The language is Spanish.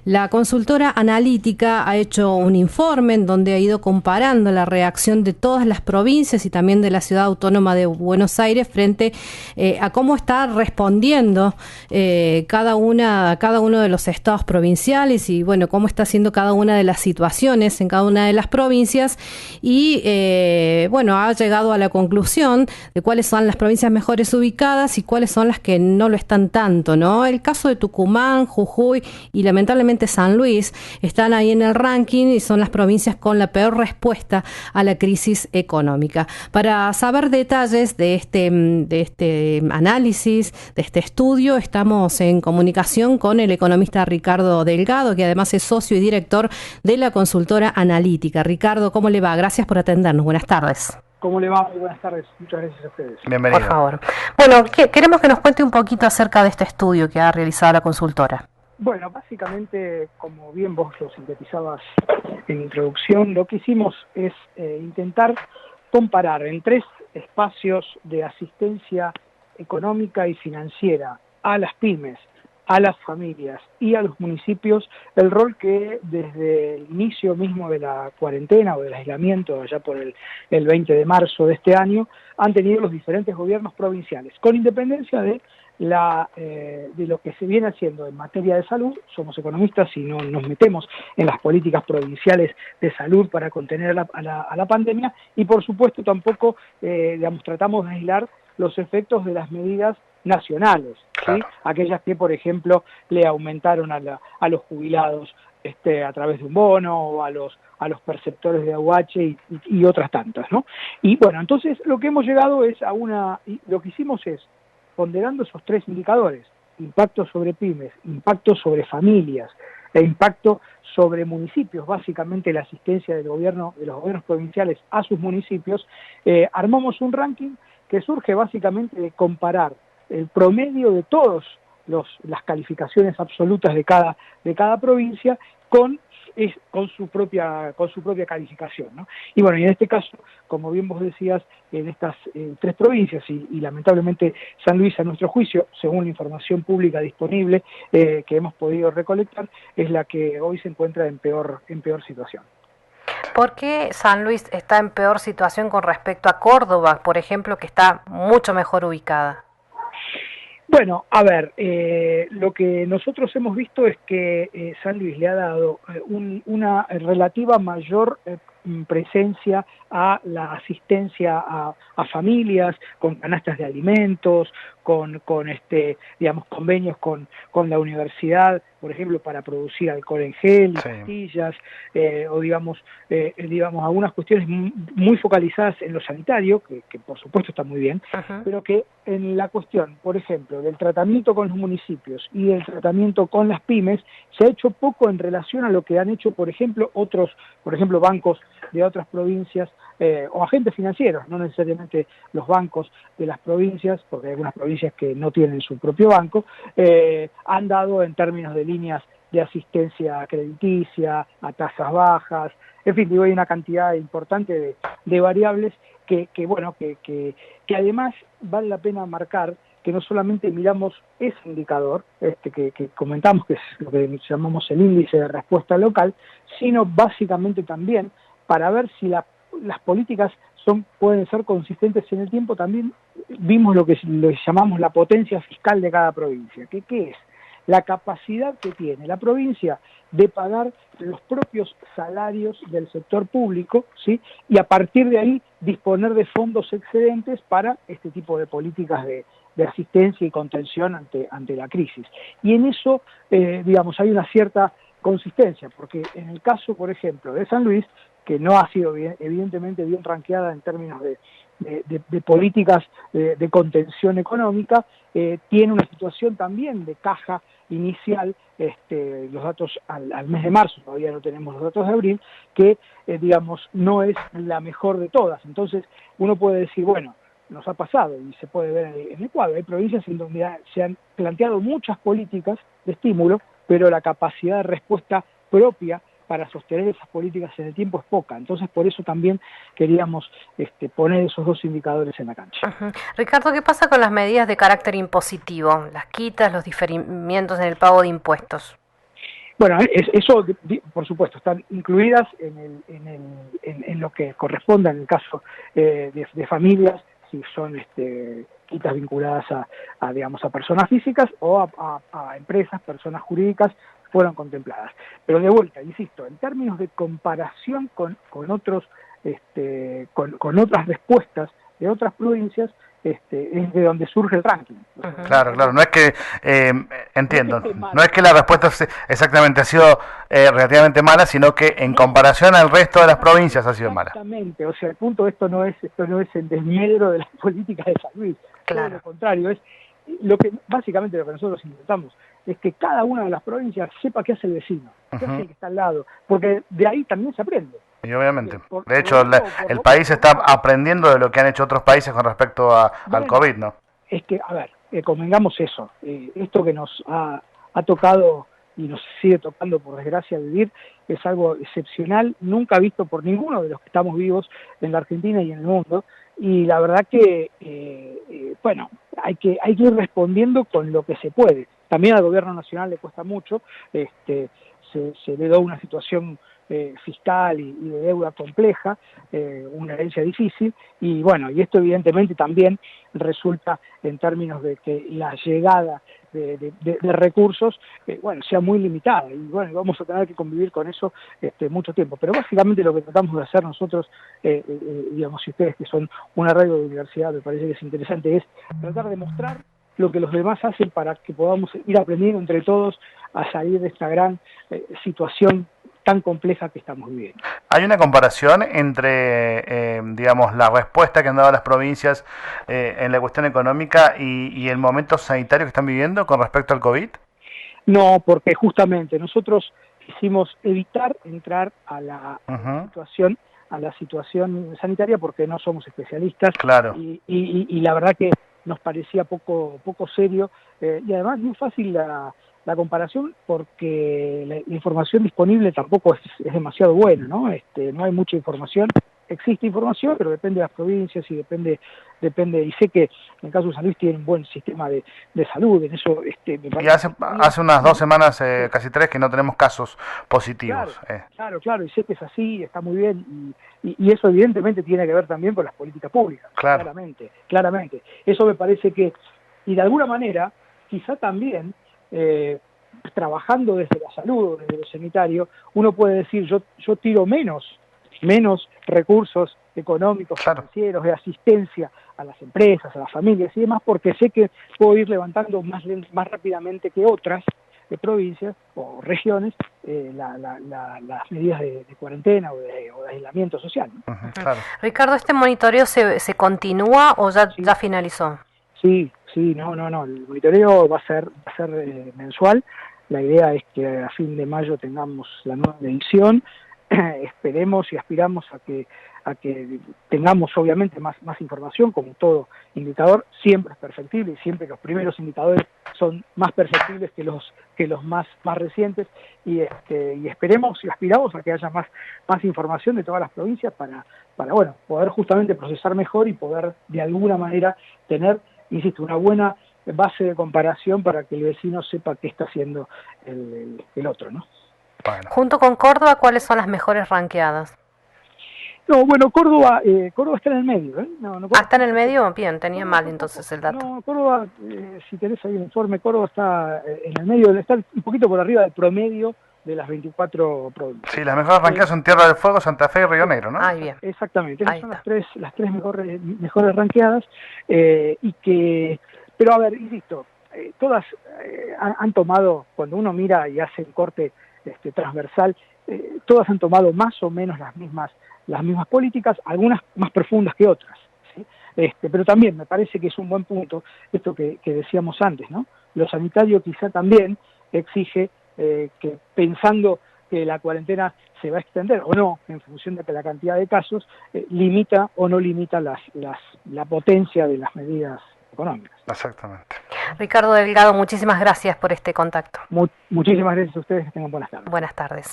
La consultora analítica ha hecho un informe en donde ha ido comparando la reacción de todas las provincias y también de la Ciudad Autónoma de Buenos Aires frente a cómo está respondiendo cada uno de los estados provinciales y bueno, cómo está haciendo cada una de las situaciones en cada una de las provincias y bueno, ha llegado a la conclusión de cuáles son las provincias mejores ubicadas y cuáles son las que no lo están tanto, ¿no? El caso de Tucumán, Jujuy y lamentablemente San Luis están ahí en el ranking y son las provincias con la peor respuesta a la crisis económica. Para saber detalles de este análisis, de este estudio, estamos en comunicación con el economista Ricardo Delgado, que además es socio y director de la consultora analítica. Ricardo, ¿cómo le va? Gracias por atendernos. Buenas tardes. ¿Cómo le va? Muy buenas tardes. Muchas gracias a ustedes. Bienvenido. Por favor. Bueno, queremos que nos cuente un poquito acerca de este estudio que ha realizado la consultora. Bueno, básicamente, como bien vos lo sintetizabas en introducción, lo que hicimos es intentar comparar en 3 espacios de asistencia económica y financiera a las pymes, a las familias y a los municipios, el rol que desde el inicio mismo de la cuarentena o del aislamiento, allá por el 20 de marzo de este año, han tenido los diferentes gobiernos provinciales, con independencia de lo que se viene haciendo en materia de salud. Somos economistas y no nos metemos en las políticas provinciales de salud para contener a la pandemia y por supuesto tampoco tratamos de aislar los efectos de las medidas nacionales, ¿sí? Aquellas que, por ejemplo, le aumentaron a los jubilados a través de un bono, o a los perceptores de AUH y otras tantas, ¿no? Y bueno, entonces lo que hemos llegado es lo que hicimos es, ponderando esos 3 indicadores, impacto sobre pymes, impacto sobre familias e impacto sobre municipios, básicamente la asistencia de los gobiernos provinciales a sus municipios, armamos un ranking que surge básicamente de comparar el promedio de todas las calificaciones absolutas de cada provincia con su propia calificación, ¿no? Y bueno, y en este caso, como bien vos decías, en estas 3 provincias y lamentablemente San Luis, a nuestro juicio, según la información pública disponible que hemos podido recolectar, es la que hoy se encuentra en peor situación. ¿Por qué San Luis está en peor situación con respecto a Córdoba, por ejemplo, que está mucho mejor ubicada? Bueno, a ver, lo que nosotros hemos visto es que San Luis le ha dado una relativa mayor presencia a la asistencia a familias con canastas de alimentos, con convenios con la universidad, por ejemplo, para producir alcohol en gel y pastillas, o digamos algunas cuestiones muy focalizadas en lo sanitario, que por supuesto está muy bien, pero que en la cuestión, por ejemplo, del tratamiento con los municipios y del tratamiento con las pymes, se ha hecho poco en relación a lo que han hecho, por ejemplo, bancos de otras provincias o agentes financieros, no necesariamente los bancos de las provincias, porque hay algunas provincias que no tienen su propio banco, han dado en términos de líneas de asistencia crediticia, a tasas bajas, en fin, hay una cantidad importante de variables que además vale la pena marcar que no solamente miramos ese indicador, que comentamos, que es lo que llamamos el índice de respuesta local, sino básicamente también para ver si las políticas pueden ser consistentes en el tiempo. También vimos lo que llamamos la potencia fiscal de cada provincia. ¿Qué es? La capacidad que tiene la provincia de pagar los propios salarios del sector público, ¿sí? Y a partir de ahí disponer de fondos excedentes para este tipo de políticas de asistencia y contención ante la crisis. Y en eso, hay una cierta consistencia, porque en el caso, por ejemplo, de San Luis, que no ha sido evidentemente bien ranqueada en términos de políticas de contención económica, tiene una situación también de caja inicial, los datos al mes de marzo, todavía no tenemos los datos de abril, que no es la mejor de todas. Entonces uno puede decir, bueno, nos ha pasado y se puede ver en el cuadro, hay provincias en donde se han planteado muchas políticas de estímulo, pero la capacidad de respuesta propia para sostener esas políticas en el tiempo es poca. Entonces, por eso también queríamos poner esos 2 indicadores en la cancha. Ricardo, ¿qué pasa con las medidas de carácter impositivo? Las quitas, los diferimientos en el pago de impuestos. Bueno, eso, por supuesto, están incluidas en lo que corresponda en el caso de familias, si son quitas vinculadas digamos, a personas físicas o a empresas, personas jurídicas, fueron contempladas. Pero de vuelta, insisto, en términos de comparación con otros, con otras respuestas de otras provincias, es de donde surge el ranking. Claro, no es que, entiendo, no es que la respuesta exactamente ha sido relativamente mala, sino que en comparación al resto de las provincias ha sido mala. Exactamente, o sea, el punto de esto no es el desmedro de las políticas de San Luis, todo lo contrario, es básicamente lo que nosotros intentamos, es que cada una de las provincias sepa qué hace el vecino, qué hace el que está al lado, porque de ahí también se aprende. Y obviamente. De hecho, el país está aprendiendo de lo que han hecho otros países con respecto al COVID, ¿no? Es que, a ver, convengamos eso. Esto que nos ha tocado y nos sigue tocando, por desgracia, vivir, es algo excepcional, nunca visto por ninguno de los que estamos vivos en la Argentina y en el mundo. Y la verdad que, bueno, hay que ir respondiendo con lo que se puede. También al gobierno nacional le cuesta mucho, se le da una situación fiscal y de deuda compleja, una herencia difícil, y bueno, y esto evidentemente también resulta en términos de que la llegada de recursos, bueno, sea muy limitada, y bueno, vamos a tener que convivir con eso mucho tiempo, pero básicamente lo que tratamos de hacer nosotros, digamos, si ustedes que son una radio de universidad, me parece que es interesante, es tratar de mostrar lo que los demás hacen para que podamos ir aprendiendo entre todos a salir de esta gran situación tan compleja que estamos viviendo. ¿Hay una comparación entre, digamos, la respuesta que han dado las provincias en la cuestión económica y el momento sanitario que están viviendo con respecto al COVID? No, porque justamente nosotros quisimos evitar entrar a la situación sanitaria porque no somos especialistas. Claro. Y la verdad que nos parecía poco serio y además muy fácil la comparación porque la información disponible tampoco es demasiado buena, ¿no? No hay mucha información, existe información, pero depende de las provincias y depende, y sé que en el caso de San Luis tiene un buen sistema de salud, en eso me parece. Y hace unas 2 semanas, casi 3, que no tenemos casos positivos. Claro, y sé que es así, está muy bien, y eso evidentemente tiene que ver también con las políticas públicas, claramente. Eso me parece que, y de alguna manera, quizá también, trabajando desde la salud, desde lo sanitario, uno puede decir, yo tiro menos recursos económicos, financieros, de asistencia a las empresas, a las familias y demás, porque sé que puedo ir levantando más rápidamente que otras provincias o regiones las medidas de cuarentena o de aislamiento social, ¿no? Ricardo, ¿este monitoreo se continúa o ya finalizó? Sí, no, el monitoreo va a ser mensual. La idea es que a fin de mayo tengamos la nueva edición. Esperemos y aspiramos a que tengamos obviamente más información, como todo indicador, siempre es perfectible y siempre los primeros indicadores son más perfectibles que los más recientes y esperemos y aspiramos a que haya más información de todas las provincias para bueno, poder justamente procesar mejor y poder de alguna manera tener, insisto, una buena base de comparación para que el vecino sepa qué está haciendo el otro, ¿no? Bueno. Junto con Córdoba, ¿cuáles son las mejores ranqueadas? No, bueno, Córdoba está en el medio, ¿eh? ¿Está en el medio? Bien, tenía mal entonces el dato. No, Córdoba, si tenés ahí un informe, Córdoba está en el medio, está un poquito por arriba del promedio de las 24 provincias. Sí, las mejores ranqueadas son Tierra del Fuego, Santa Fe y Río Negro, ¿no? Bien. Exactamente, esas son las tres mejores ranqueadas, pero a ver, insisto, todas han tomado, cuando uno mira y hace un corte transversal, todas han tomado más o menos las mismas políticas, algunas más profundas que otras, ¿sí? Pero también me parece que es un buen punto esto que decíamos antes, ¿no? Lo sanitario quizá también exige que pensando que la cuarentena se va a extender o no, en función de que la cantidad de casos, limita o no limita la potencia de las medidas económicas. Exactamente. Ricardo Delgado, muchísimas gracias por este contacto. Muchísimas gracias a ustedes, que tengan buenas tardes. Buenas tardes.